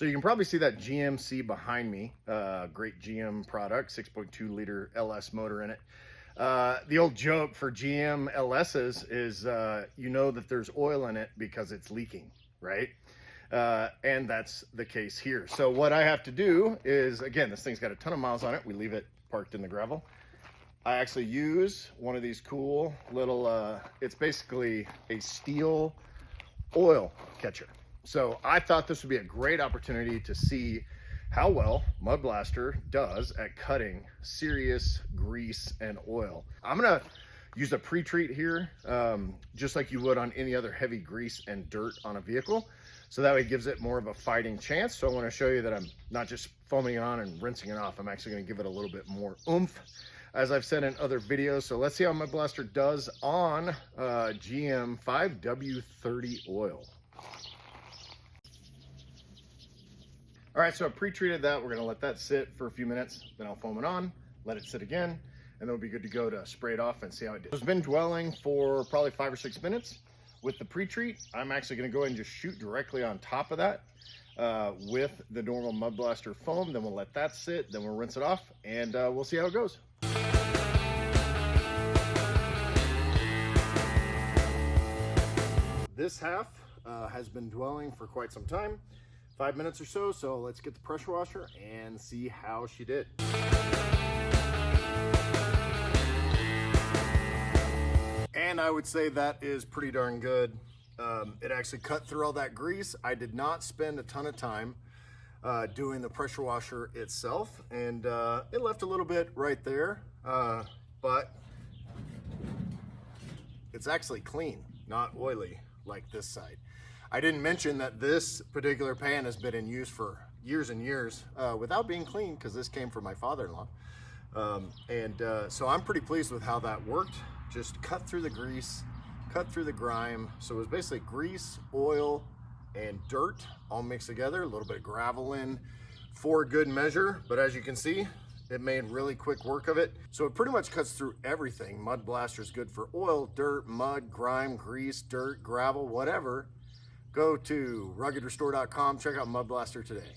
So you can probably see that GMC behind me, great GM product, 6.2 liter LS motor in it. The old joke for GM LSs is you know that there's oil in it because it's leaking, right? And that's the case here. So what I have to do is, again, this thing's got a ton of miles on it. We leave it parked in the gravel. I actually use one of these cool little, it's basically a steel oil catcher. So I thought this would be a great opportunity to see how well Mud Blaster does at cutting serious grease and oil. I'm gonna use a pre-treat here, just like you would on any other heavy grease and dirt on a vehicle. So that way it gives it more of a fighting chance. So I wanna show you that I'm not just foaming it on and rinsing it off. I'm actually gonna give it a little bit more oomph, as I've said in other videos. So let's see how Mud Blaster does on GM 5W30 oil. All right, so I pre-treated that. We're gonna let that sit for a few minutes, then I'll foam it on, let it sit again, and then we'll be good to go to spray it off and see how it did. It's been dwelling for probably 5 or 6 minutes. With the pre-treat, I'm actually gonna go ahead and just shoot directly on top of that with the normal Mud Blaster foam. Then we'll let that sit, then we'll rinse it off, and we'll see how it goes. This half has been dwelling for quite some time. 5 minutes or so, so let's get the pressure washer and see how she did. And I would say that is pretty darn good. It actually cut through all that grease. I did not spend a ton of time doing the pressure washer itself, and it left a little bit right there, but it's actually clean, not oily like this side. I didn't mention that this particular pan has been in use for years and years without being cleaned, because this came from my father-in-law. So I'm pretty pleased with how that worked. Just cut through the grease, cut through the grime. So it was basically grease, oil, and dirt all mixed together, a little bit of gravel in for good measure. But as you can see, it made really quick work of it. So it pretty much cuts through everything. Mud Blaster is good for oil, dirt, mud, grime, grease, dirt, gravel, whatever. Go to ruggedrestore.com, check out Mud Blaster today.